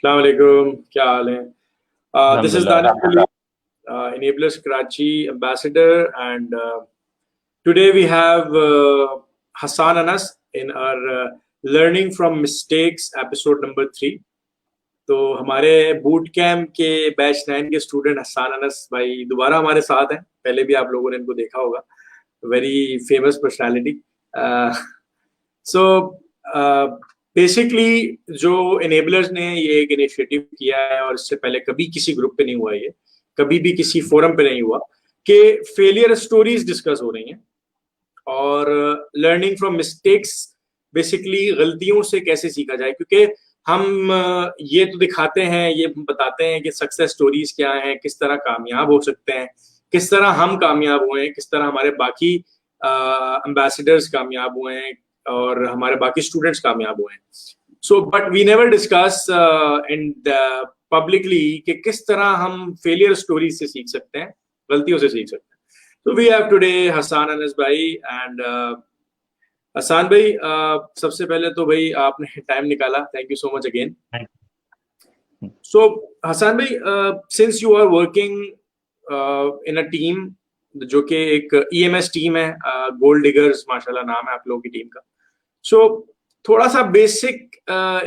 अस्सलाम वालेकुम, क्या हाल है? This is अल्हम्दुलिल्लाह। Danish Khalil, Enablers Karachi ambassador, and today we have Hassan Anas in our Learning from Mistakes episode number 3. तो हमारे बूट कैम्प के बैच 9 के स्टूडेंट हसान अनस भाई दोबारा हमारे साथ हैं। पहले भी आप लोगों ने इनको देखा होगा, very famous personality. So basically जो इनेबलर्स ने ये एक इनिशिएटिव किया है, और इससे पहले कभी किसी ग्रुप पे नहीं हुआ, ये कभी भी किसी फोरम पे नहीं हुआ कि फेलियर स्टोरीज डिस्कस हो रही हैं और लर्निंग फ्रॉम मिस्टेक्स, बेसिकली गलतियों से कैसे सीखा जाए। क्योंकि हम ये तो दिखाते हैं, ये बताते हैं कि सक्सेस स्टोरीज क्या हैं, किस तरह कामयाब हो सकते हैं, किस तरह हम कामयाब हुए हैं, किस तरह हमारे बाकी एम्बेसडर्स कामयाब हुए हैं और हमारे बाकी स्टूडेंट्स कामयाब हुए हैं। So but we never discuss in publicly कि किस तरह हम फेलियर स्टोरीज से सीख सकते हैं, गलतियों से सीख सकते हैं। तो we have today Hasan Anas भाई एंड हसान भाई, सबसे पहले तो भाई आपने टाइम निकाला, thank you so much again. So Hasan भाई, since you are working in a team जो कि एक ईएमएस टीम है, गोल्ड डिगर्स माशाल्लाह नाम है आप लोगों की टीम का। सो थोड़ा सा बेसिक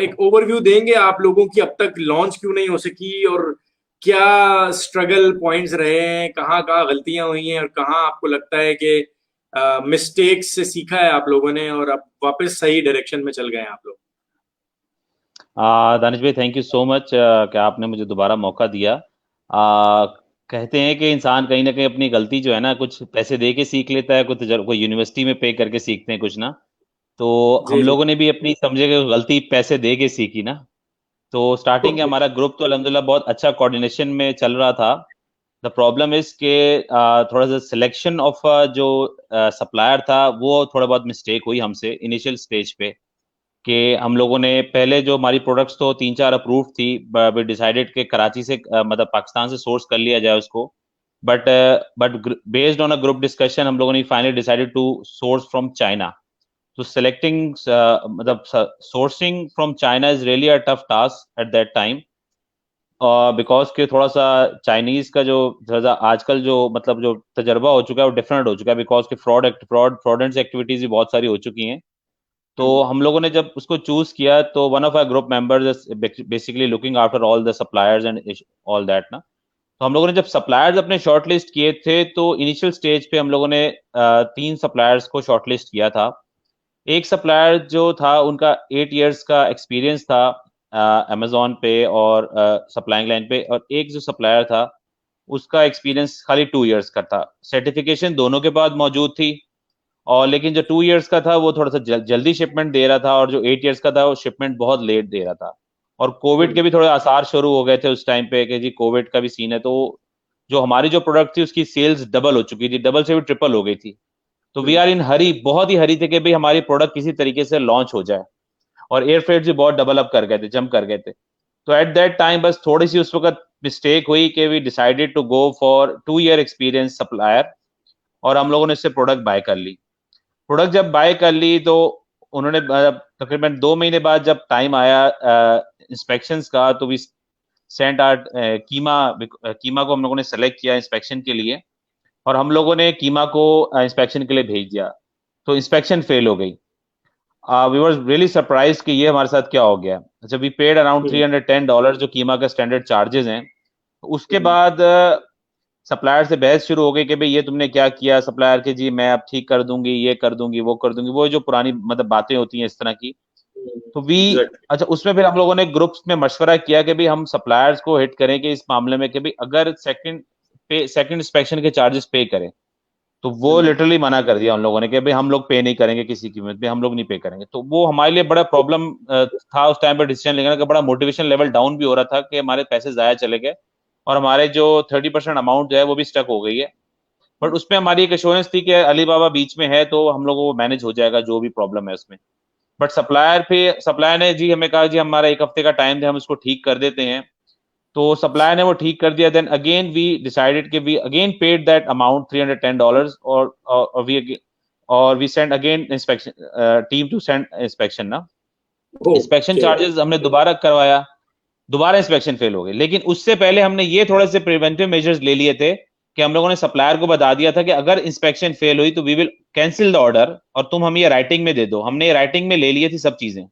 एक ओवरव्यू देंगे आप लोगों की, अब तक लॉन्च क्यों नहीं हो सकी और क्या स्ट्रगल पॉइंट्स रहे हैं, कहाँ कहाँ गलतियां हुई हैं और कहाँ आपको लगता है कि मिस्टेक्स से सीखा है आप लोगों ने और अब वापस सही डायरेक्शन में चल गए हैं आप लोग। दानिश भाई, थैंक यू सो मच कि आपने मुझे दोबारा मौका दिया। कहते हैं कि इंसान कहीं ना कहीं अपनी गलती जो है ना, कुछ पैसे दे के सीख लेता है, कोई यूनिवर्सिटी में पे करके सीखते हैं कुछ ना। तो जी हम जी। लोगों ने भी अपनी समझे कि गलती पैसे दे के सीखी ना। तो स्टार्टिंग के ओके। हमारा ग्रुप तो अल्हम्दुलिल्लाह बहुत अच्छा कोऑर्डिनेशन में चल रहा था। द प्रॉब्लम इज के थोड़ा सा सिलेक्शन ऑफ जो सप्लायर था वो थोड़ा बहुत मिस्टेक हुई हमसे इनिशियल स्टेज पे। कि हम लोगों ने पहले जो हमारी प्रोडक्ट्स तो 3-4 अप्रूव थी, वी डिसाइडेड कि कराची से मतलब पाकिस्तान से सोर्स कर लिया जाए उसको। But but based on a group discussion हम लोगों ने finally decided to source from China. तो सेलेक्टिंग मतलब sourcing from China is really a tough task at that time, because के थोड़ा सा चाइनीज का जो थोड़ा सा आजकल जो मतलब जो तजर्बा हो चुका है वो डिफरेंट हो चुका है, बिकॉज के फ्रॉडेंस एक्टिविटीज भी बहुत सारी हो चुकी हैं। तो हम लोगों ने जब उसको चूज किया तो one of our group members basically looking after all the suppliers and all that ना। तो हम लोगों ने जब सप्लायर्स अपने शॉर्टलिस्ट किए थे तो इनिशियल स्टेज पे हम लोगों ने 3 सप्लायर्स को शॉर्टलिस्ट किया था। एक सप्लायर जो था उनका 8 इयर्स का एक्सपीरियंस था अमेजोन पे और सप्लाइंग लाइन पे, और एक जो सप्लायर था उसका एक्सपीरियंस खाली 2 इयर्स का था। सर्टिफिकेशन दोनों के बाद मौजूद थी, और लेकिन जो 2 इयर्स का था वो थोड़ा सा जल्दी शिपमेंट दे रहा था, और जो 8 इयर्स का था वो शिपमेंट बहुत लेट दे रहा था। और कोविड के भी थोड़े आसार शुरू हो गए थे उस टाइम पे कि जी कोविड का भी सीन है। तो जो हमारी जो प्रोडक्ट थी उसकी सेल्स डबल हो चुकी थी, डबल से भी ट्रिपल हो गई थी। तो वी आर इन हरी, बहुत ही हरी थे कि भाई हमारी प्रोडक्ट किसी तरीके से लॉन्च हो जाए, और एयर फ्रेट भी बहुत डेवलप कर गए थे, जम कर गए थे। तो एट दैट टाइम बस थोड़ी सी उस वक्त मिस्टेक हुई कि we decided to go for 2 year experience supplier, और हम लोगों ने इससे प्रोडक्ट बाय कर ली। प्रोडक्ट जब बाय कर ली तो उन्होंने तकरीबन 2 महीने बाद जब टाइम आया इंस्पेक्शंस का, तो वी सेंट आउट कीमा। कीमा को हम लोगों ने सेलेक्ट किया इंस्पेक्शन के लिए, और हम लोगों ने कीमा को इंस्पेक्शन के लिए भेज दिया। तो इंस्पेक्शन फेल हो गई। वी वर रियली सरप्राइज कि ये हमारे साथ क्या हो गया। अच्छा, वी पेड अराउंड $310 जो कीमा का स्टैंडर्ड चार्जेस हैं। उसके बाद सप्लायर से बहस शुरू हो गई कि भाई ये तुमने क्या किया। सप्लायर के जी मैं अब ठीक कर दूंगी, ये कर दूंगी, वो कर दूंगी, वो जो पुरानी मतलब बातें होती हैं इस तरह की। तो वी एग्जैक्टली। अच्छा, उसमें फिर हम लोगों ने ग्रुप्स में मशवरा किया कि भाई हम सप्लायर्स को हिट करें कि इस मामले में कि भाई अगर सेकंड इंस्पेक्शन के चार्जेस पे करें। तो वो लिटरली मना कर दिया उन लोगों ने कि भाई हम लोग पे नहीं करेंगे, किसी कीमत पे हम लोग नहीं पे करेंगे। तो वो हमारे लिए बड़ा प्रॉब्लम था उस टाइम पर डिसीजन लेने का। बड़ा मोटिवेशन लेवल डाउन भी हो रहा था कि हमारे पैसे जाया चले गए, और हमारे जो 30% अमाउंट जो है वो भी स्टक हो गई है। बट उसमें हमारी एक एश्योरेंस थी कि अलीबाबा बीच में है तो हम लोगों को मैनेज हो जाएगा जो भी प्रॉब्लम है उसमें। बट सप्लायर ने जी हमें कहा जी हमारा 1 हफ्ते का टाइम दे, हम उसको ठीक कर देते हैं। तो सप्लायर ने वो ठीक कर दिया। देन अगेन वी डिसाइडेड कि we again paid that amount $310, और we send again inspection team to send inspection ना। Inspection okay. चार्जेस हमने दोबारा करवाया। दोबारा इंस्पेक्शन फेल हो गई। लेकिन उससे पहले हमने ये थोड़े से प्रिवेंटिव मेजर्स ले लिए थे कि हम लोगों ने सप्लायर को बता दिया था कि अगर इंस्पेक्शन फेल हुई तो we will cancel the order, और तुम हम ये राइटिंग में दे दो। हमने ये राइटिंग में ले लिए थी सब चीजें,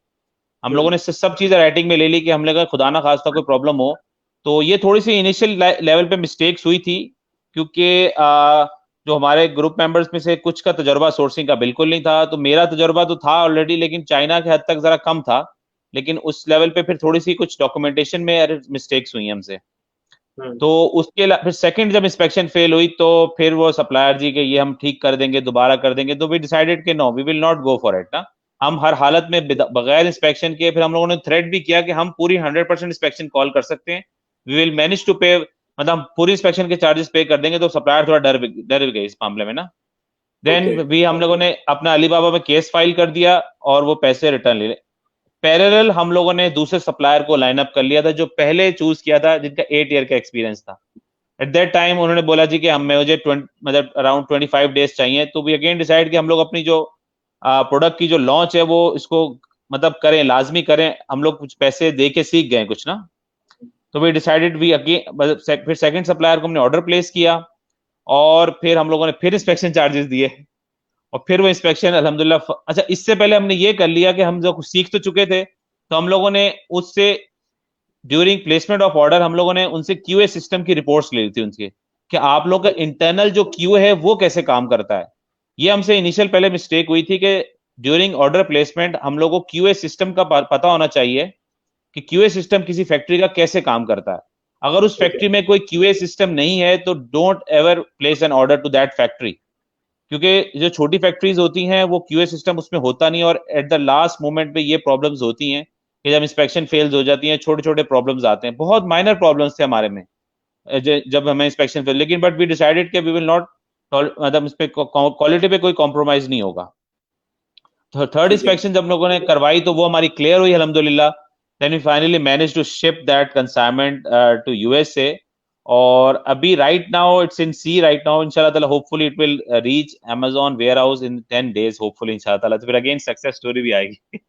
हम लोगों ने सब चीजें राइटिंग में ले ली कि हम लोग खुदा ना खास्ता कोई प्रॉब्लम हो। तो ये थोड़ी सी इनिशियल लेवल पे मिस्टेक्स हुई थी, क्योंकि जो हमारे ग्रुप मेंबर्स में से कुछ का तजर्बा सोर्सिंग का बिल्कुल नहीं था। तो मेरा तजर्बा तो था ऑलरेडी, लेकिन चाइना के हद तक जरा कम था। लेकिन उस लेवल पे फिर थोड़ी सी कुछ डॉक्यूमेंटेशन में मिस्टेक्स हुई हमसे। तो उसके फिर सेकंड जब इंस्पेक्शन फेल हुई तो फिर वो सप्लायर जी के ये हम ठीक कर देंगे, दोबारा कर देंगे। तो वी डिसाइडेड कि no, we will not go for it ना। हम हर हालत में बगैर इंस्पेक्शन के, फिर हम लोगों ने थ्रेट भी किया कि हम पूरी 100% इंस्पेक्शन कॉल कर सकते हैं, वी विल मैनेज टू पे, मतलब हम पूरी इंस्पेक्शन के चार्जेस पे कर देंगे। तो सप्लायर थोड़ा डर गए इस मामले में ना। देन भी हम लोगों ने अपना अलीबाबा में केस फाइल कर दिया और वो पैसे रिटर्न ले। पैरेलल हम लोगों ने दूसरे सप्लायर को लाइन अप कर लिया था जो पहले चूज किया था, जिनका 8 ईयर का एक्सपीरियंस था। एट दैट टाइम उन्होंने बोला जी कि हम मुझे 20 मतलब अराउंड 25 डेज चाहिए। तो वी अगेन डिसाइड कि हम लोग अपनी जो प्रोडक्ट की जो लॉन्च है वो इसको मतलब करें, लाजमी करें। हम लोग कुछ पैसे दे के सीख गए कुछ ना। तो वी डिसाइडेड वी अगेन फिर सेकंड सप्लायर को हमने ऑर्डर प्लेस किया, और फिर हम लोगों ने फिर इंस्पेक्शन चार्जेस दिए, और फिर वो इंस्पेक्शन अल्हम्दुलिल्लाह। अच्छा, इससे पहले हमने ये कर लिया कि हम जो कुछ सीख तो चुके थे, तो हम लोगों ने उससे ड्यूरिंग प्लेसमेंट ऑफ ऑर्डर हम लोगों ने उनसे क्यूए सिस्टम की रिपोर्ट्स ली थी उनके, कि आप लोग का इंटरनल जो क्यूए है वो कैसे काम करता है। ये हमसे इनिशियल पहले मिस्टेक हुई थी कि ड्यूरिंग ऑर्डर प्लेसमेंट हम लोग को क्यूए सिस्टम का पता होना चाहिए कि क्यूए सिस्टम किसी फैक्ट्री का कैसे काम करता है। अगर उस फैक्ट्री में कोई क्यूए सिस्टम नहीं है तो don't ever place an order to that factory, क्योंकि जो छोटी फैक्ट्रीज होती हैं वो क्यूए सिस्टम उसमें होता नहीं, और एट द लास्ट मोमेंट पे ये प्रॉब्लम्स होती हैं कि जब इंस्पेक्शन फेल्स हो जाती हैं, छोटे छोटे प्रॉब्लम्स आते हैं। बहुत माइनर प्रॉब्लम्स थे हमारे में जब हमें इंस्पेक्शन फेल। लेकिन बट वी डिसाइडेड कि वी विल नॉट, मतलब इस पे क्वालिटी पे कोई कॉम्प्रोमाइज नहीं होगा। तो थर्ड इंस्पेक्शन जब लोगों ने करवाई तो वो हमारी क्लियर हुई अल्हम्दुलिल्लाह। Then we finally manage to ship that consignment to USA, और अभी right now it's in sea right now. इंशाल्लाह ताला hopefully it will reach Amazon warehouse in 10 days hopefully इंशाल्लाह ताला। तो फिर अगेन सक्सेस स्टोरी भी आएगी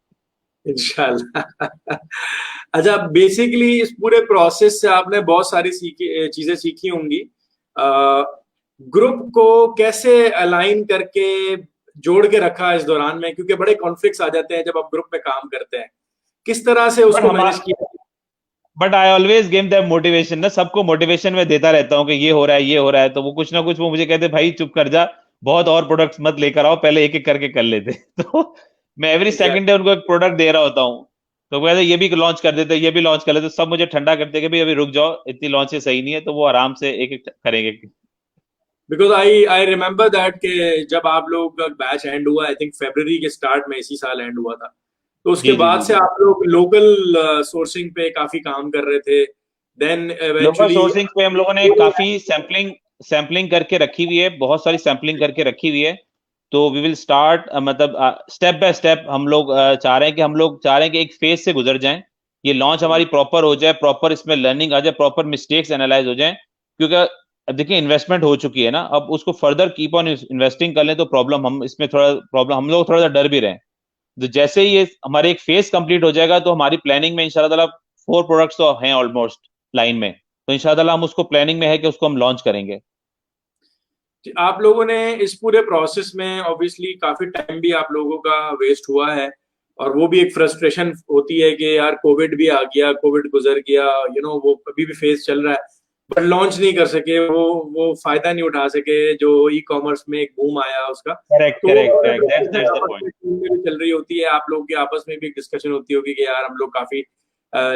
इंशाल्लाह। अच्छा, बेसिकली इस पूरे प्रोसेस से आपने बहुत सारी चीजें सीखी होंगी। ग्रुप को कैसे अलाइन करके जोड़ के रखा इस दौरान में, क्योंकि बड़े कॉन्फ्लिक्ट्स आ जाते हैं जब आप ग्रुप में काम करते हैं, किस तरह से उसको मैनेज किया? But I always give them motivation ना, सबको मोटिवेशन में देता रहता हूँ कि ये हो रहा है ये हो रहा है। तो वो कुछ ना कुछ वो मुझे कहते भाई चुप कर जा, बहुत और प्रोडक्ट्स मत लेकर आओ, पहले एक एक करके कर लेते तो मैं एवरी सेकंड डे उनको एक प्रोडक्ट दे रहा होता हूँ। तो कहते ये भी लॉन्च कर देते, ये भी लॉन्च कर लेते। सब मुझे ठंडा करते कि भाई अभी रुक जाओ, इतनी लॉन्चेस सही नहीं है। तो वो आराम से एक एक करेंगे। बिकॉज आई रिमेम्बर दैट कि जब आप लोग का बैच एंड हुआ, आई थिंक फरवरी के स्टार्ट में इसी साल एंड हुआ था, तो उसके जी जी बाद जी से जी। आप लोग लोकल सोर्सिंग पे काफी काम कर रहे थे। देन लोकल इवेंचुअली सोर्सिंग पे हम लोगों ने काफी सैम्पलिंग सैम्पलिंग करके रखी हुई है, बहुत सारी सैम्पलिंग करके रखी हुई है। तो वी विल स्टार्ट, मतलब स्टेप बाय स्टेप हम लोग चाह रहे हैं कि हम लोग चाह रहे हैं कि एक फेज से गुजर जाएं, ये लॉन्च हमारी प्रॉपर हो जाए, प्रॉपर इसमें लर्निंग आ जाए, प्रॉपर मिस्टेक्स एनालाइज हो जाए। क्योंकि अब देखिए इन्वेस्टमेंट हो चुकी है ना, अब उसको फर्दर कीप ऑन इन्वेस्टिंग कर लें तो प्रॉब्लम हम इसमें थोड़ा प्रॉब्लम हम लोग थोड़ा सा डर भी रहे। तो जैसे ही ये हमारे एक फेज कंप्लीट हो जाएगा तो हमारी प्लानिंग में इंशाल्लाह ताला 4 प्रोडक्ट्स तो हैं ऑलमोस्ट लाइन में। तो इंशाल्लाह ताला हम उसको प्लानिंग में है कि उसको हम लॉन्च करेंगे। आप लोगों ने इस पूरे प्रोसेस में ऑब्वियसली काफी टाइम भी आप लोगों का वेस्ट हुआ है, और वो भी एक फ्रस्ट्रेशन होती है कि यार कोविड भी आ गया, कोविड गुजर गया, वो अभी भी फेज चल रहा है, बट लॉन्च नहीं कर सके, वो फायदा नहीं उठा सके जो ई कॉमर्स में एक बूम आया उसका। करेक्ट तो करेक्ट करेक्ट, दैट्स द आपस पॉइंट। में टीम में भी चल रही होती है, आप लोग के आपस में भी एक डिस्कशन होती होगी कि यार हम लोग काफी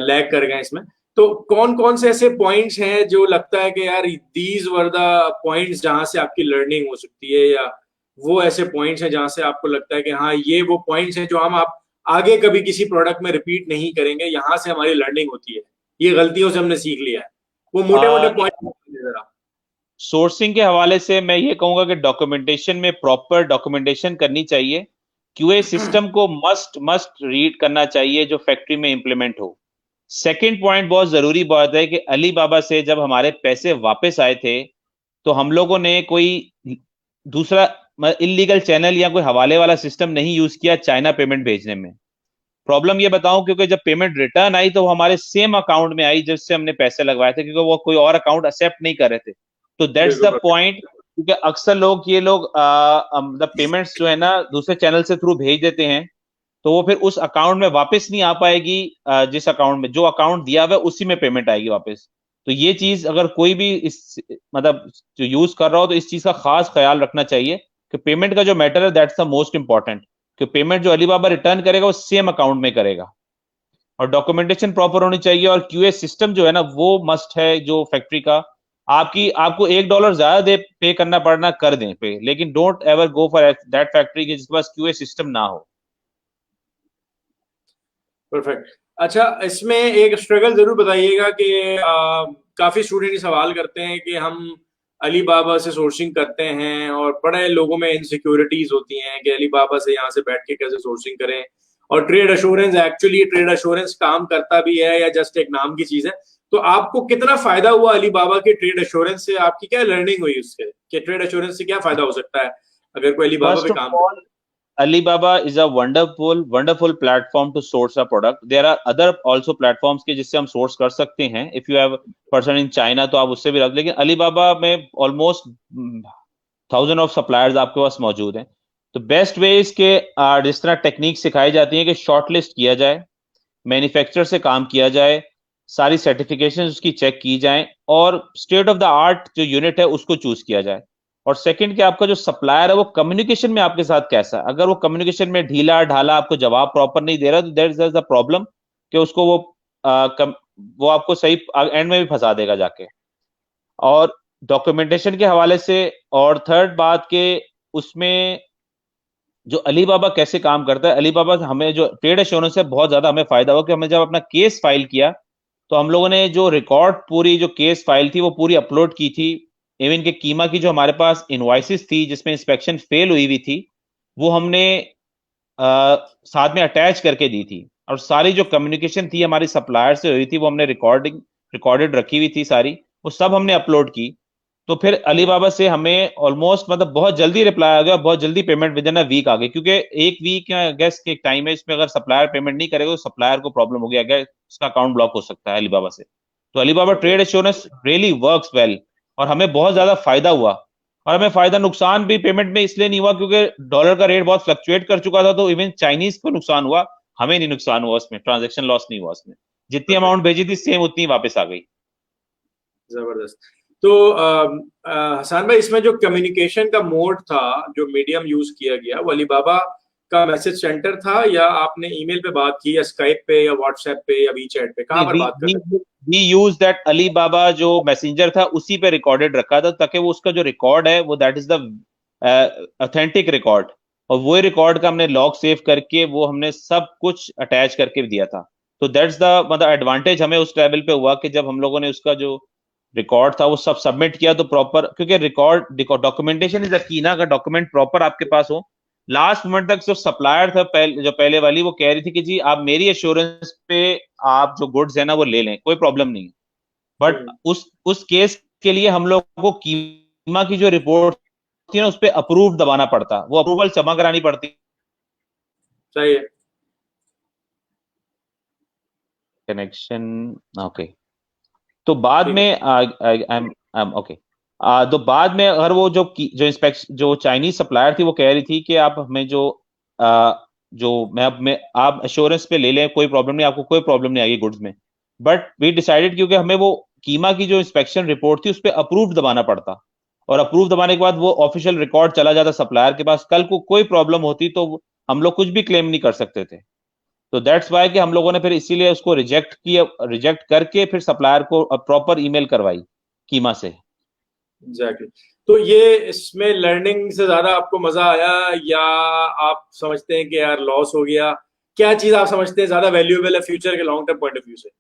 लैग कर गए इसमें। तो कौन कौन से ऐसे पॉइंट्स हैं जो लगता है कि यार दीज वर द पॉइंट्स जहां से आपकी लर्निंग हो सकती है, या वो ऐसे पॉइंट्स हैं जहां से आपको लगता है कि हाँ ये वो पॉइंट्स हैं जो हम आप आगे कभी किसी प्रोडक्ट में रिपीट नहीं करेंगे, यहाँ से हमारी लर्निंग होती है, ये गलतियों से हमने सीख लिया है, वो मोटे मोटे पॉइंट जरा। सोर्सिंग के हवाले से मैं ये कहूंगा कि डॉक्यूमेंटेशन में प्रॉपर डॉक्यूमेंटेशन करनी चाहिए। क्यूए सिस्टम को मस्ट मस्ट रीड करना चाहिए जो फैक्ट्री में इंप्लीमेंट हो। सेकंड पॉइंट बहुत जरूरी बात है कि अली बाबा से जब हमारे पैसे वापस आए थे तो हम लोगों ने कोई दूसरा इलीगल चैनल या कोई हवाले वाला सिस्टम नहीं यूज किया चाइना पेमेंट भेजने में। प्रॉब्लम ये बताऊं, क्योंकि जब पेमेंट रिटर्न आई तो वो हमारे सेम अकाउंट में आई जिससे हमने पैसे लगवाए थे, क्योंकि वो कोई और अकाउंट एक्सेप्ट नहीं कर रहे थे। तो दैट्स द बिल्कुल। पॉइंट, क्योंकि अक्सर लोग ये लोग मतलब पेमेंट्स जो है ना दूसरे चैनल से थ्रू भेज देते हैं, तो वो फिर उस अकाउंट में वापस नहीं आ पाएगी। जिस अकाउंट में जो अकाउंट दिया हुआ है उसी में पेमेंट आएगी वापस। तो ये चीज अगर कोई भी इस मतलब जो यूज कर रहा हो तो इस चीज का खास ख्याल रखना चाहिए कि पेमेंट का जो मैटर है दैट्स द मोस्ट इंपॉर्टेंट, कि पेमेंट जो अलीबाबा रिटर्न करेगा वो सेम अकाउंट में करेगा, और डॉक्यूमेंटेशन प्रॉपर होनी चाहिए, और क्यूए सिस्टम जो है ना वो मस्ट है जो फैक्ट्री का। आपको $1 ज्यादा दे पे करना पड़ना कर दें पे, लेकिन don't ever go for that factory जिसके पास क्यूए सिस्टम ना हो। परफेक्ट। अच्छा, इसमें एक स्ट्रगल जरूर बताइएगा कि काफी स्टूडेंट सवाल करते हैं कि हम अली बाबा से सोर्सिंग करते हैं और बड़े लोगों में इनसिक्योरिटीज होती हैं कि अली बाबा से यहाँ से बैठ के कैसे सोर्सिंग करें, और trade assurance, actually trade assurance काम करता भी है या जस्ट एक नाम की चीज है? तो आपको कितना फायदा हुआ अली बाबा के ट्रेड अश्योरेंस से? आपकी क्या लर्निंग हुई उससे कि ट्रेड अश्योरेंस से क्या फायदा हो सकता है अगर कोई अली बाबा पे फर्स्ट ऑफ काम all, Alibaba is a wonderful platform to source a product. There are other also platforms के जिससे हम source कर सकते हैं. If you have person in China तो आप उससे भी रख, लेकिन Alibaba में almost थाउजेंड ऑफ सप्लायर्स आपके पास मौजूद हैं। तो बेस्ट वे इसके जिस तरह टेक्निक सिखाई जाती है कि शॉर्ट लिस्ट किया जाए, मैन्युफैक्चरर से काम किया जाए, सारी सर्टिफिकेशन उसकी चेक की जाए, और स्टेट ऑफ द आर्ट जो यूनिट है उसको चूज किया जाए। और सेकंड कि आपका जो सप्लायर है वो कम्युनिकेशन में आपके साथ कैसा है। अगर वो कम्युनिकेशन में ढीला ढाला आपको जवाब प्रॉपर नहीं दे रहा तो दैट इज द प्रॉब्लम, कि उसको वो आपको सही एंड में भी फंसा देगा जाके। और डॉक्यूमेंटेशन के हवाले से, और थर्ड बात के उसमें जो अलीबाबा कैसे काम करता है, अलीबाबा हमें जो ट्रेड एश्योरेंस से बहुत ज्यादा हमें फायदा हुआ कि हमें जब अपना केस फाइल किया तो हम लोगों ने जो रिकॉर्ड पूरी जो केस फाइल थी वो पूरी अपलोड की थी। इवन के कीमा की जो हमारे पास इनवॉइसेस थी जिसमें इंस्पेक्शन फेल हुई थी वो हमने साथ में अटैच करके दी थी, और सारी जो कम्युनिकेशन थी हमारी सप्लायर से हुई थी वो हमने रिकॉर्डेड रखी हुई थी सारी, वो सब हमने अपलोड की। तो फिर अलीबाबा से हमें ऑलमोस्ट मतलब बहुत जल्दी रिप्लाई आ गया, बहुत जल्दी payment within a week आ गई, क्योंकि एक वीक या गैस के टाइम है इसमें अगर सप्लायर पेमेंट नहीं करेगा तो सप्लायर को प्रॉब्लम हो गया, अगर उसका अकाउंट ब्लॉक हो सकता है अलीबाबा से। तो Alibaba okay. Trade assurance really works well, और हमें बहुत ज्यादा फायदा हुआ। और हमें फायदा नुकसान भी पेमेंट में इसलिए नहीं हुआ क्योंकि डॉलर का रेट बहुत फ्लक्चुएट कर चुका था, तो इवन चाइनीज को नुकसान हुआ, हमें नहीं नुकसान हुआ, उसमें ट्रांजेक्शन लॉस नहीं हुआ, उसमें जितनी परफेक्ट। अमाउंट भेजी थी सेम उतनी वापस आ गई। जबरदस्त। तो हसान भाई, इसमें जो कम्युनिकेशन का मोड था, जो मीडियम यूज किया गया, वो अलीबाबा का मैसेज सेंटर था या आपने ईमेल पे बात की या स्काइप पे या व्हाट्सएप पे या वी चैट पे, कहाँ पर बात कर रहे वी यूज दैट अलीबाबा जो मैसेंजर था उसी पे रिकॉर्डेड रखा था, ताकि वो उसका जो रिकॉर्ड है वो that is the authentic record, और वो रिकॉर्ड का हमने लॉग सेव करके वो हमने सब कुछ अटैच करके दिया था। तो दैट्स द मतलब एडवांटेज हमें उस लेवल पे हुआ कि जब हम लोगों ने उसका जो रिकॉर्ड था वो सब सबमिट किया तो प्रॉपर, क्योंकि रिकॉर्ड डॉक्यूमेंटेशन इज अ की ना, अगर डॉक्यूमेंट प्रॉपर आपके पास हो। लास्ट मोमेंट तक जो सप्लायर था जो पहले वाली वो कह रही थी कि जी आप मेरी एश्योरेंस पे आप जो गुड्स है ना वो ले लें, कोई प्रॉब्लम नहीं है। बट हैं? उस केस के लिए हम लोग को कीमा की जो रिपोर्ट थी ना उस पर अप्रूव दबाना पड़ता, वो अप्रूवल जमा करानी पड़ती। सही है। Connection okay. तो बाद ठीक है। में ओके। तो बाद में अगर वो जो इंस्पेक्शन जो चाइनीज सप्लायर थी वो कह रही थी कि आप हमें जो मैं आप एश्योरेंस पे ले लें, कोई प्रॉब्लम नहीं, आपको कोई प्रॉब्लम नहीं आएगी गुड्स में। बट वी डिसाइडेड क्योंकि हमें वो कीमा की जो इंस्पेक्शन रिपोर्ट थी उस पर अप्रूव दबाना पड़ता, और अप्रूव दबाने के बाद वो ऑफिशियल रिकॉर्ड चला जाता सप्लायर के पास, कल को कोई प्रॉब्लम होती तो हम लोग कुछ भी क्लेम नहीं कर सकते थे। तो दैट्स वाई कि हम लोगों ने फिर इसीलिए उसको रिजेक्ट करके फिर सप्लायर को प्रॉपर ईमेल करवाई कीमा से। एग्जैक्टली। तो ये इसमें लर्निंग से ज्यादा आपको मजा आया या आप समझते हैं कि यार लॉस हो गया? क्या चीज आप समझते हैं ज्यादा वैल्यूएबल है फ्यूचर के long term point of view से?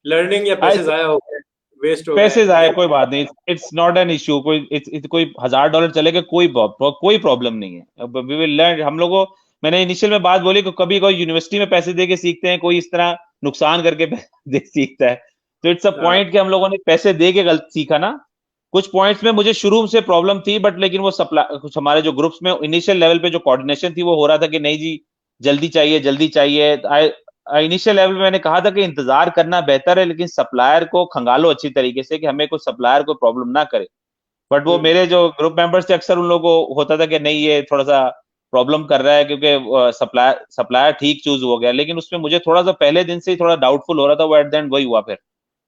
लर्निंग या आई पैसे जाया हो गए, वेस्ट हो गए, पैसे जाए क्या? कोई बात नहीं, इट्स नॉट एन इश्यू, कोई $1000 चलेगा, कोई प्रॉब्लम नहीं है, वी विल लर्न हम लोगों। मैंने इनिशियल में बात बोली कि कभी कोई यूनिवर्सिटी में पैसे दे के सीखते हैं, कोई इस तरह नुकसान करके सीखता है। तो इट्स अ हाँ, पॉइंट कि हम लोगों ने पैसे दे के गलत सीखा ना। कुछ पॉइंट्स में मुझे शुरू से प्रॉब्लम थी, बट लेकिन वो सप्लाई कुछ हमारे जो ग्रुप्स में इनिशियल लेवल पे जो कोऑर्डिनेशन थी वो हो रहा था कि नहीं जी जल्दी चाहिए जल्दी चाहिए। इनिशियल लेवल में मैंने कहा था कि इंतजार करना बेहतर है, लेकिन सप्लायर को खंगालो अच्छी तरीके से कि हमें कुछ सप्लायर को प्रॉब्लम ना करे। बट वो मेरे जो ग्रुप मेंबर्स थे अक्सर उन लोगों को होता था कि नहीं ये थोड़ा सा प्रॉब्लम कर रहा है क्योंकि सप्लायर ठीक चूज हो गया, लेकिन उसमें मुझे थोड़ा सा पहले दिन से ही थोड़ा डाउटफुल हो रहा था। वो एट द एंड वही हुआ फिर,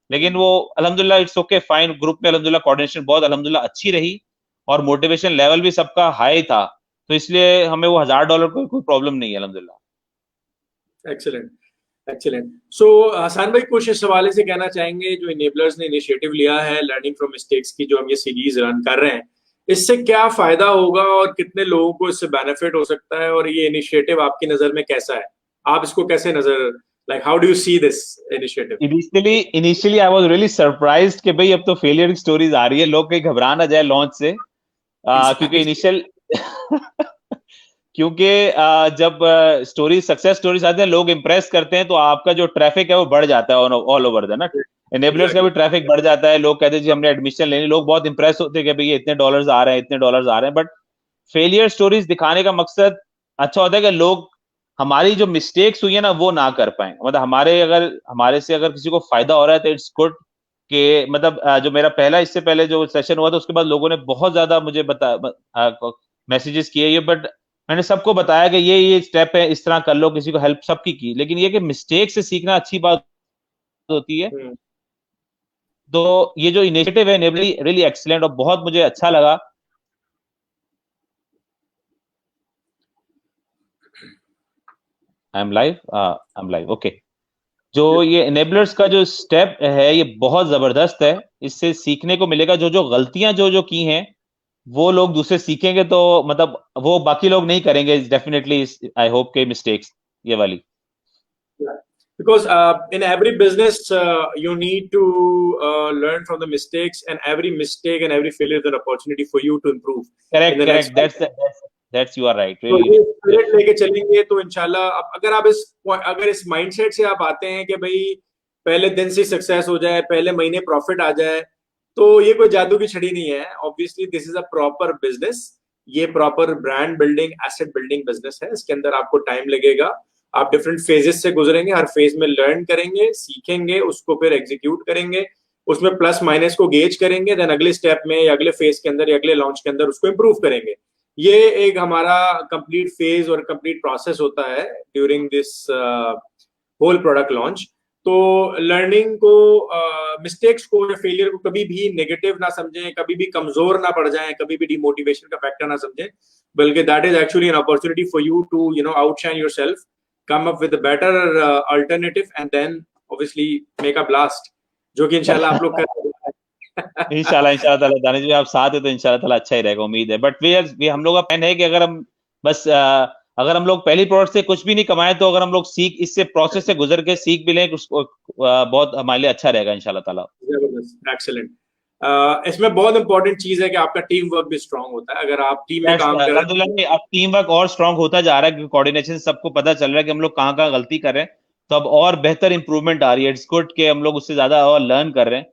लेकिन वो अल्हम्दुलिल्लाह इट्स ओके फाइन। ग्रुप में अल्हम्दुलिल्लाह कोऑर्डिनेशन बहुत अल्हम्दुलिल्लाह अच्छी रही और मोटिवेशन लेवल भी सबका हाई था, तो इसलिए हमें वो $1000 कोई प्रॉब्लम नहीं है अल्हम्दुलिल्लाह। Excellent, excellent. सो हसन भाई कुछ इस हवाले से कहना चाहेंगे, जो इनेबलर्स ने इनिशिएटिव लिया है लर्निंग फ्रॉम मिस्टेक्स की, जो हम ये सीरीज रन कर रहे हैं, इससे क्या फायदा होगा और कितने लोगों को इससे बेनिफिट हो सकता है, और ये इनिशिएटिव आपकी नजर में कैसा है? आप इसको कैसे नजर, like how do you see this initiative? Initially I was really surprised कि भाई अब तो फेलियर की स्टोरीज आ रही है, लोग कहीं घबरा ना जाए लॉन्च से। क्योंकि इनिशियल क्योंकि जब स्टोरी सक्सेस स्टोरीज आते हैं लोग इंप्रेस करते हैं तो आपका जो ट्रैफिक है वो बढ़ जाता है ऑल ओवर द ना। एनेबलर्स का भी ट्रैफिक बढ़ जाता है, लोग कहते हैं जी हमने एडमिशन लेनी, लोग बहुत इंप्रेस होते हैं कि भाई इतने डॉलर्स आ रहे हैं इतने डॉलर्स आ रहे हैं। बट फेलियर स्टोरीज दिखाने का मकसद अच्छा होता है कि लोग हमारी जो मिस्टेक्स हुई है ना वो ना कर पाए। मतलब हमारे से अगर किसी को फायदा हो रहा है तो इट्स गुड। कि मतलब जो मेरा पहला इससे पहले जो सेशन हुआ था उसके बाद लोगों ने बहुत ज्यादा मुझे मैसेजेस किए ये, बट मैंने सबको बताया कि ये स्टेप है, इस तरह कर लो, किसी को हेल्प सबकी की। लेकिन ये कि मिस्टेक से सीखना अच्छी बात होती है। तो ये जो इनिशिएटिव है रियली एक्सीलेंट और बहुत मुझे अच्छा लगा। I am live okay. जो ये एनेबलर्स का जो स्टेप है ये बहुत जबरदस्त है, इससे सीखने को मिलेगा। जो जो गलतियां जो जो की हैं वो लोग दूसरे सीखेंगे तो मतलब वो बाकी लोग नहीं करेंगे डेफिनेटली। आई होप के मिस्टेक्स ये वाली। Because in every business you need to learn from the mistakes, and every mistake and every failure is an opportunity for you to improve in the next. That's you are right तो really. ये spirit लेके चलेंगे तो इंशाल्लाह, अगर इस mindset से आप आते हैं कि भाई पहले दिन से सक्सेस हो जाए, पहले महीने प्रॉफिट आ जाए, तो ये कोई जादू की छड़ी नहीं है। Obviously this is a proper business, ये proper brand building asset building business है। इसके अंदर आपको टाइम लगेगा, आप डिफरेंट फेजेस से गुजरेंगे, हर फेज में लर्न करेंगे, सीखेंगे, उसको फिर एग्जीक्यूट करेंगे, उसमें प्लस माइनस को गेज करेंगे, देन अगले स्टेप में या अगले फेज के अंदर या अगले लॉन्च के अंदर उसको इंप्रूव करेंगे। ये एक हमारा कंप्लीट फेज और कंप्लीट प्रोसेस होता है during this whole product launch. तो लर्निंग को, मिस्टेक्स को या फेलियर को कभी भी नेगेटिव ना समझें, कभी भी कमजोर ना पड़ जाएं, कभी भी डिमोटिवेशन का फैक्टर ना समझें, बल्कि that is actually an opportunity for you to outshine yourself, come up with a better alternative, and then obviously make a blast, जो कि इंशाल्लाह आप लोग कर इंशाल्लाह ताला दानिश भाई आप साथ है तो इंशाल्लाह ताला अच्छा ही रहेगा, उम्मीद है। बट वी हम लोग का प्लान है कि अगर हम बस अगर हम लोग पहली प्रोडक्ट से कुछ भी नहीं कमाए तो अगर हम लोग इससे प्रोसेस से गुजर के सीख भी लें उसको बहुत हमारे लिए अच्छा रहेगा इंशाल्लाह ताला। एक्सीलेंट। इसमें बहुत इंपॉर्टेंट चीज है कि आपका टीम वर्क भी स्ट्रांग होता है। अगर आप टीम में काम कर रहे हैं, अब टीम वर्क और स्ट्रांग होता जा रहा है क्योंकि कोऑर्डिनेशन सबको पता चल रहा है कि हम लोग कहाँ कहाँ गलती कर रहे हैं, तो अब और बेहतर इंप्रूवमेंट आ रही है। इट्स गुड कि हम लोग उससे ज्यादा और लर्न कर रहे हैं,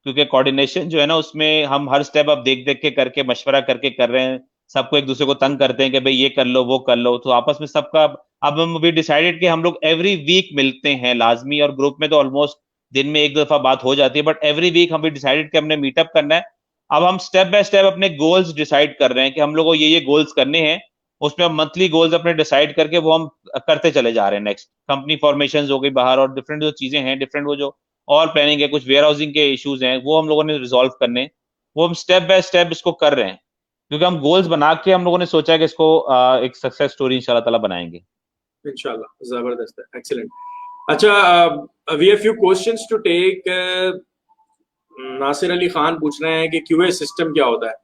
क्योंकि कोऑर्डिनेशन जो है ना उसमें हम हर स्टेप अब देख देख के करके मशवरा करके कर रहे हैं। सबको एक दूसरे को तंग करते हैं कि भाई ये कर लो वो कर लो, तो आपस में सबका अब हम भी डिसाइडेड कि हम लोग एवरी वीक मिलते हैं लाजमी, और ग्रुप में तो ऑलमोस्ट दिन में एक दफा बात हो जाती है, बट एवरी वीक हम भी डिसाइडेड कि हमने मीटअप करना है। अब हम स्टेप बाय स्टेप अपने गोल्स डिसाइड कर रहे हैं कि हम लोगों को ये गोल्स करने हैं, उसमें हम मंथली गोल्स अपने डिसाइड करके वो हम करते चले जा रहे हैं। नेक्स्ट कंपनी फॉर्मेशन हो गई बाहर और डिफरेंट जो चीजें हैं, डिफरेंट वो जो और प्लानिंग है, कुछ वेयर हाउसिंग के इश्यूज हैं वो हम लोगों ने रिजॉल्व करने, वो हम स्टेप बाय स्टेप इसको कर रहे हैं, क्योंकि हम गोल्स बना के हम लोगों ने सोचा है कि इसको एक सक्सेस स्टोरी इंशाल्लाह ताला बनाएंगे। इंशाल्लाह जबरदस्त है, एक्सीलेंट। अच्छा, we have few questions to take. Nasir Ali Khan पूछ रहे हैं कि क्यूए सिस्टम क्या होता है।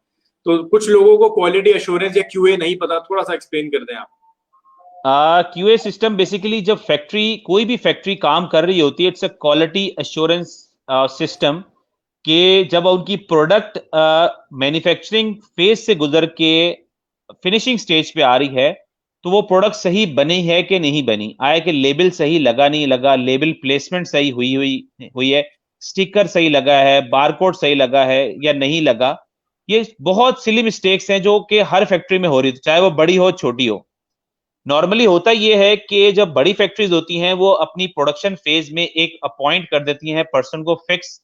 तो कुछ लोगों को क्वालिटी एश्योरेंस या क्यूए नहीं पता, थोड़ा सा एक्सप्लेन कर दें आप। क्यूए सिस्टम बेसिकली जब फैक्ट्री कोई भी फैक्ट्री काम कर रही होती है, it's a quality assurance system कि जब उनकी प्रोडक्ट मैन्युफैक्चरिंग फेज से गुजर के फिनिशिंग स्टेज पे आ रही है तो वो प्रोडक्ट सही बनी है कि नहीं बनी, आया कि लेबल सही लगा नहीं लगा, लेबल प्लेसमेंट सही हुई है, स्टिकर सही लगा है, बारकोड सही लगा है या नहीं लगा। ये बहुत सिली मिस्टेक्स हैं जो कि हर फैक्ट्री में हो रही थी, चाहे वो बड़ी हो छोटी हो। नॉर्मली होता ये है कि जब बड़ी फैक्ट्रीज होती हैं वो अपनी प्रोडक्शन फेज में एक अपॉइंट कर देती हैं पर्सन को फिक्स,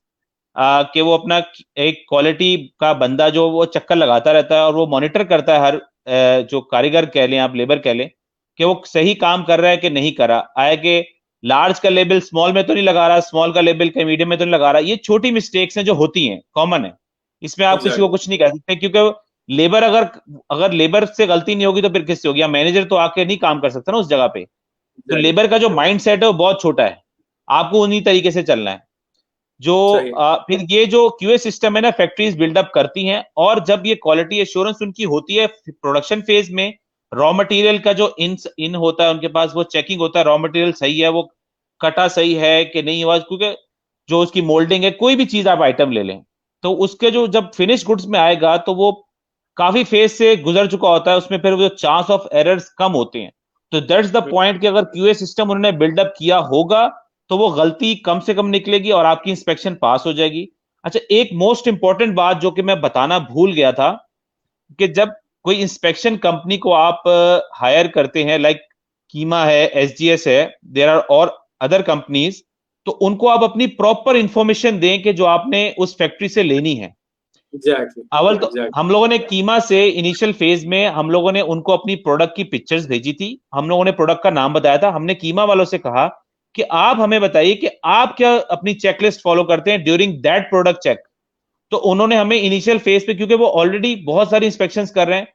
कि वो अपना एक क्वालिटी का बंदा जो वो चक्कर लगाता रहता है और वो मॉनिटर करता है हर जो कारीगर कह लें आप, लेबर कह लें, कि वो सही काम कर रहा है कि नहीं कर रहा, आया कि लार्ज का लेबल स्मॉल में तो नहीं लगा रहा, स्मॉल का लेबल के मीडियम में तो नहीं लगा रहा। ये छोटी मिस्टेक्स हैं जो होती हैं, कॉमन है, इसमें आप किसी को एग्जैक्टली। कुछ नहीं कह सकते, क्योंकि लेबर अगर अगर लेबर से गलती नहीं होगी तो फिर किससे होगी? या मैनेजर तो आके नहीं काम कर सकता ना उस जगह पे। तो एग्जैक्टली। लेबर का जो माइंड सेट है वो बहुत छोटा है, आपको उन्हीं तरीके से चलना है। जो सही। फिर ये जो क्यूए सिस्टम है ना, फैक्ट्रीज बिल्डअप करती हैं, और जब ये क्वालिटी एश्योरेंस उनकी होती है प्रोडक्शन फेज में, रॉ मटेरियल का जो इन होता है उनके पास, वो चेकिंग होता है रॉ मटेरियल सही है, वो कटा सही है कि नहीं हुआ, क्योंकि जो उसकी मोल्डिंग है, कोई भी चीज आप आइटम ले लें, तो उसके जो जब फिनिश गुड्स में आएगा तो वो काफी फेज से गुजर चुका होता है, उसमें फिर वो चांस ऑफ एरर्स कम होते हैं। तो दैट्स द पॉइंट कि अगर क्यूए सिस्टम उन्होंने बिल्डअप किया होगा तो वो गलती कम से कम निकलेगी और आपकी इंस्पेक्शन पास हो जाएगी। अच्छा, एक मोस्ट इंपॉर्टेंट बात जो कि मैं बताना भूल गया था, कि जब कोई इंस्पेक्शन कंपनी को आप हायर करते हैं, लाइक कीमा है, एसजीएस है, देयर आर और अदर कंपनीज, तो उनको आप अपनी प्रॉपर इंफॉर्मेशन दें कि जो आपने उस फैक्ट्री से लेनी है। एग्जैक्टली। अव्वल तो एग्जैक्टली। हम लोगों ने कीमा से इनिशियल फेज में हम लोगों ने उनको अपनी प्रोडक्ट की पिक्चर्स भेजी थी, हम लोगों ने प्रोडक्ट का नाम बताया था, हमने कीमा वालों से कहा कि आप हमें बताइए कि आप क्या अपनी चेकलिस्ट फॉलो करते हैं ड्यूरिंग दैट प्रोडक्ट चेक। तो उन्होंने हमें इनिशियल फेज पे, क्योंकि वो ऑलरेडी बहुत सारी इंस्पेक्शंस कर रहे हैं,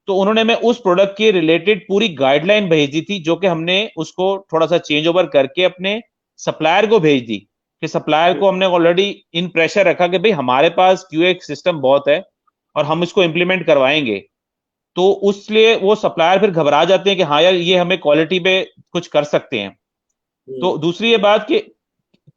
तो उन्होंने हमें उस प्रोडक्ट के रिलेटेड पूरी गाइडलाइन भेजी थी, जो कि हमने उसको थोड़ा सा चेंज ओवर करके अपने सप्लायर को भेज दी। कि सप्लायर को हमने ऑलरेडी इन प्रेशर रखा कि भाई हमारे पास क्यूए सिस्टम बहुत है और हम इसको इम्प्लीमेंट करवाएंगे। तो उसलिए वो सप्लायर फिर घबरा जाते हैं कि हाँ यार, ये हमें क्वालिटी पे कुछ कर सकते हैं। तो दूसरी ये बात कि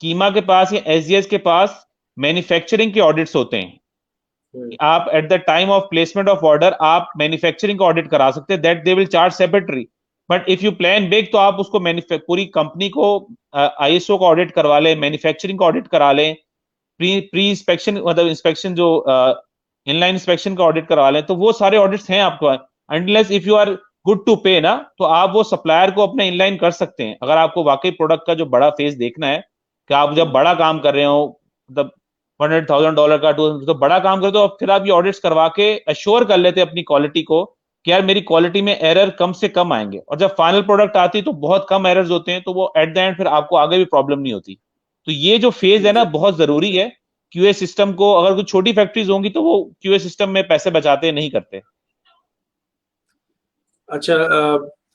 कीमा के पास या एसजीएस के पास मैन्युफैक्चरिंग के ऑडिट्स होते हैं। आप at the time of placement of order आप मैन्युफैक्चरिंग का ऑडिट करा सकते हैं, that they will charge separately. But if you plan big तो आप उसको पूरी कंपनी को आईएसओ का ऑडिट करवा लें, मैन्युफैक्चरिंग का ऑडिट करा लें, प्री प्री इंस्पेक्शन मतलब इंस्पेक्शन जो इनलाइन इंस्पेक्शन का ऑडिट करवा लें, तो वो सारे ऑडिट्स हैं आपको। Unless if you are good to pay ना, तो आप वो सप्लायर को अपने इनलाइन कर सकते हैं, अगर आपको वाकई प्रोडक्ट का जो बड़ा फेज देखना है, कि आप जब बड़ा काम कर रहे हो, मतलब $100,000 का तो बड़ा काम करते हो, फिर आप ये ऑडिट्स करवा के अश्योर कर लेते हैं अपनी क्वालिटी को कि यार मेरी क्वालिटी में एरर कम से कम आएंगे, और जब फाइनल प्रोडक्ट आती है तो बहुत कम एरर्स होते हैं, तो वो एट द एंड फिर आपको आगे भी प्रॉब्लम नहीं होती। तो ये जो फेज है ना बहुत जरूरी है क्यूए सिस्टम को। अगर कोई छोटी फैक्ट्रीज होंगी तो वो क्यूए सिस्टम में पैसे बचाते नहीं करते। अच्छा,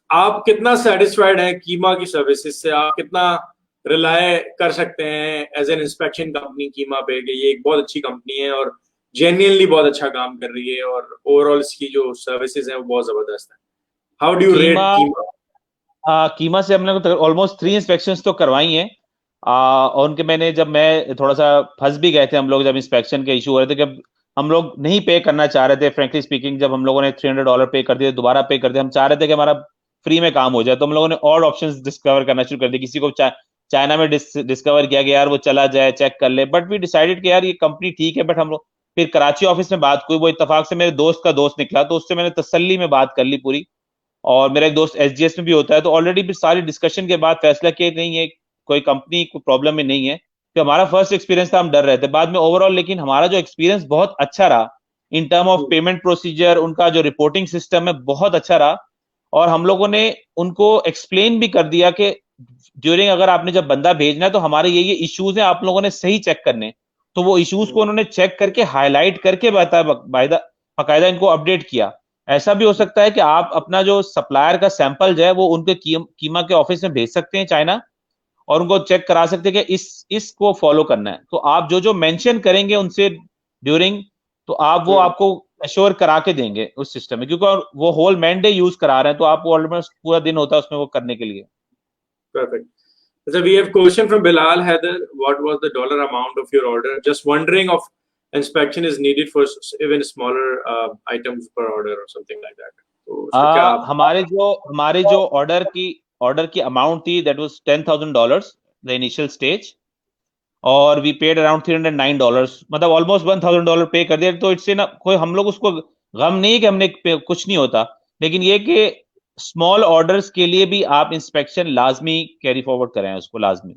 आप कितना सेटिस्फाइड हैं कीमा की सर्विसेज से? आप कितना रिलाय कर सकते हैं एज एन इंस्पेक्शन कंपनी कीमा पे कि ये एक बहुत अच्छी कंपनी है और जेन्युइनली बहुत अच्छा काम कर रही है और ओवरऑल इसकी जो सर्विसेज हैं वो बहुत जबरदस्त है? हाउ डू यू रेट कीमा कीमा? कीमा से हमने ऑलमोस्ट 3 इंस्पेक्शंस तो करवाई हैं। और उनके मैंने, जब मैं थोड़ा सा फंस भी गए थे हम लोग, जब इंस्पेक्शन के इशू हो रहे थे कि हम लोग नहीं पे करना चाह रहे थे, फ्रेंकली स्पीकिंग, जब हम लोगों ने $300 पे कर दिए, दोबारा पे कर दिया, हम चाह रहे थे कि हमारा फ्री में काम हो जाए, तो हम लोगों ने और ऑप्शंस डिस्कवर करना शुरू कर दिए। किसी को चाइना में डिस्कवर किया कि यार वो चला जाए, चेक कर ले, बट वी डिसाइडेड कि यार ये कंपनी ठीक है। बट हम लोग फिर कराची ऑफिस में बात हुई, वो इत्तेफाक से मेरे दोस्त का दोस्त निकला, तो उससे मैंने तसल्ली में बात कर ली पूरी। और मेरा एक दोस्त एसजीएस में भी होता है, तो ऑलरेडी भी सारी डिस्कशन के बाद फैसला किया नहीं है, कोई कंपनी कोई प्रॉब्लम में नहीं है। तो हमारा फर्स्ट एक्सपीरियंस था, हम डर रहे थे बाद में ओवरऑल, लेकिन हमारा जो एक्सपीरियंस बहुत अच्छा रहा in term of payment procedure, उनका जो रिपोर्टिंग सिस्टम है बहुत अच्छा रहा। और हम लोगों ने उनको एक्सप्लेन भी कर दिया कि ड्यूरिंग, अगर आपने जब बंदा भेजना है तो हमारे ये इश्यूज हैं, आप लोगों ने सही चेक करने। तो वो इश्यूज को उन्होंने चेक करके हाईलाइट करके बाकायदा इनको अपडेट किया। ऐसा भी हो सकता है कि आप अपना जो सप्लायर का सैंपल जो है वो उनके कीमा के ऑफिस में भेज सकते हैं चाइना, और उनको चेक करा सकते हैं कि इसको फॉलो करना है। तो आप जो जो मेंशन करेंगे उनसे ड्यूरिंग, तो आप वो आपको अश्योर करा के देंगे उस सिस्टम में, क्योंकि वो होल मैन डे यूज करा रहे हैं, तो आपको ऑलमोस्ट पूरा दिन होता है उसमें वो करने के लिए। Perfect. So we have question from Bilal Haider. What was the dollar amount of your order? Just wondering of inspection is needed for even smaller items per order or something like that. तो उसमें क्या आप? हमारे जो order की amount थी, that was $10,000 the initial stage, और we paid around $309, मतलब ऑलमोस्ट $1,000 पे कर दिया। तो इससे ना कोई हम लोग उसको गम नहीं कि हमने कुछ नहीं होता, लेकिन ये कि स्मॉल ऑर्डर्स के लिए भी आप इंस्पेक्शन लाजमी कैरी फॉरवर्ड करें, उसको लाजमी।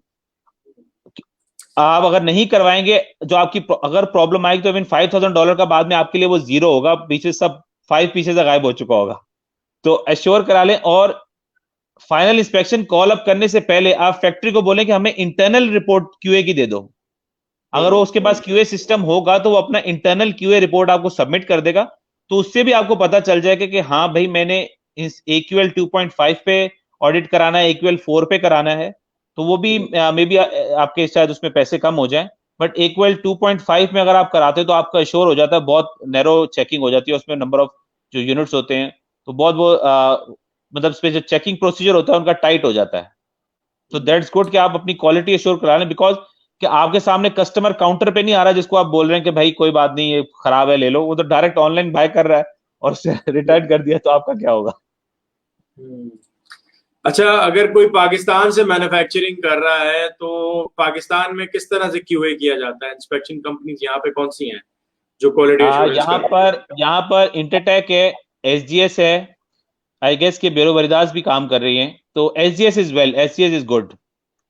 आप अगर नहीं करवाएंगे, जो आपकी अगर प्रॉब्लम आएगी तो इवन $5,000 का बाद में आपके लिए वो जीरो होगा, पीछे सब 5 पीछे से गायब हो चुका होगा। तो एश्योर करा लें, और फाइनल इंस्पेक्शन कॉल अप करने से पहले आप फैक्ट्री को बोलें कि हमें इंटरनल रिपोर्ट क्यूए की दे दो। अगर वो उसके पास क्यूए सिस्टम होगा तो वो अपना इंटरनल क्यूए रिपोर्ट आपको सबमिट कर देगा, तो उससे भी आपको पता चल जाएगा कि हाँ भाई मैंने इस AQL 2.5 पे ऑडिट कराना है, AQL 4 पे कराना है, तो वो भी मे बी आपके शायद उसमें पैसे कम हो जाए। बट AQL 2.5 में अगर आप कराते हो तो आपका श्योर हो जाता है, बहुत नैरो चेकिंग हो जाती है उसमें, नंबर ऑफ जो यूनिट्स होते हैं, तो बहुत वो मतलब उस पे जो चेकिंग प्रोसीजर होता है उनका टाइट हो जाता है। तो दैट्स गुड कि आप अपनी क्वालिटी एश्योर करा लें, बिकॉज कि आपके सामने कस्टमर काउंटर पे नहीं आ रहा जिसको आप बोल रहे हैं कि भाई कोई बात नहीं ये खराब है ले लो, वो तो डायरेक्ट ऑनलाइन बाय कर रहा है और उससे रिटर्न कर दिया, तो आपका क्या होगा? अच्छा, अगर कोई पाकिस्तान से मैन्युफैक्चरिंग कर रहा है तो पाकिस्तान में किस तरह से क्यूए किया जाता है? इंस्पेक्शन कंपनीज यहाँ पे कौन सी हैं जो क्वालिटी एश्योरेंस यहाँ पर इंटरटेक है, SGS है, आई गेस के ब्यूरो वरीदास भी काम कर रही हैं, तो SGS is well, SGS is good.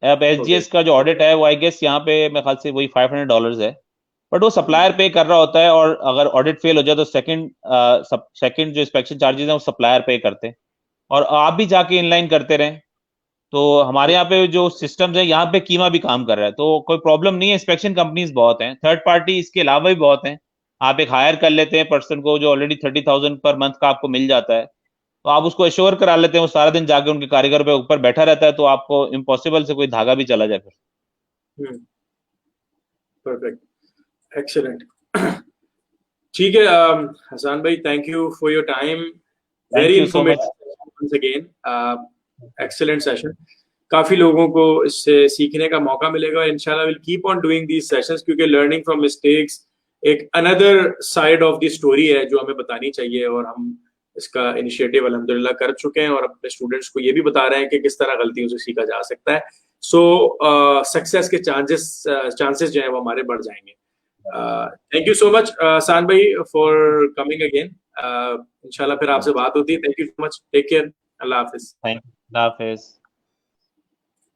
अब SGS का जो ऑडिट है वो आई गेस यहाँ पे मेरे ख्याल से वही $500 है, बट वो सप्लायर पे कर रहा होता है, और अगर ऑडिट फेल हो जाए तो सेकंड जो इंस्पेक्शन चार्जेस हैं वो सप्लायर पे करते हैं, और आप भी जाके इनलाइन करते रहें। तो हमारे यहाँ पे जो सिस्टम्स है, यहाँ पे कीमा भी काम कर रहा है, तो कोई प्रॉब्लम नहीं है। इंस्पेक्शन कंपनीज बहुत हैं, थर्ड पार्टी इसके अलावा भी बहुत हैं। आप एक हायर कर लेते हैं पर्सन को जो ऑलरेडी 30,000 पर मंथ का आपको मिल जाता है, तो आप उसको एश्योर करा लेते हैं, वो सारा दिन जाके उनके कारीगर पे ऊपर बैठा रहता है, तो आपको इम्पॉसिबल से कोई धागा भी चला जाए फिर। Perfect, excellent. ठीक है हसन भाई, thank you for your time, very thank you so much. Informative once again, excellent session. काफी लोगों को इससे सीखने का मौका मिलेगा, इंशाल्लाह will keep on doing these sessions, क्योंकि लर्निंग फ्रॉम मिस्टेक्स एक another side of the story है जो हमें बतानी चाहिए, और हम इसका इनिशिएटिव अल्हम्दुलिल्लाह कर चुके हैं और अपने स्टूडेंट्स को ये भी बता रहे हैं कि किस तरह गलतियों से सीखा जा सकता है। सो सक्सेस के चांसेस जो है वो हमारे बढ़ जाएंगे। थैंक यू सो मच सान भाई फॉर कमिंग अगेन, इंशाल्लाह फिर आपसे बात होती है। Thank you so much, take care, अल्लाह हाफिज। थैंक यू, अल्लाह हाफिज।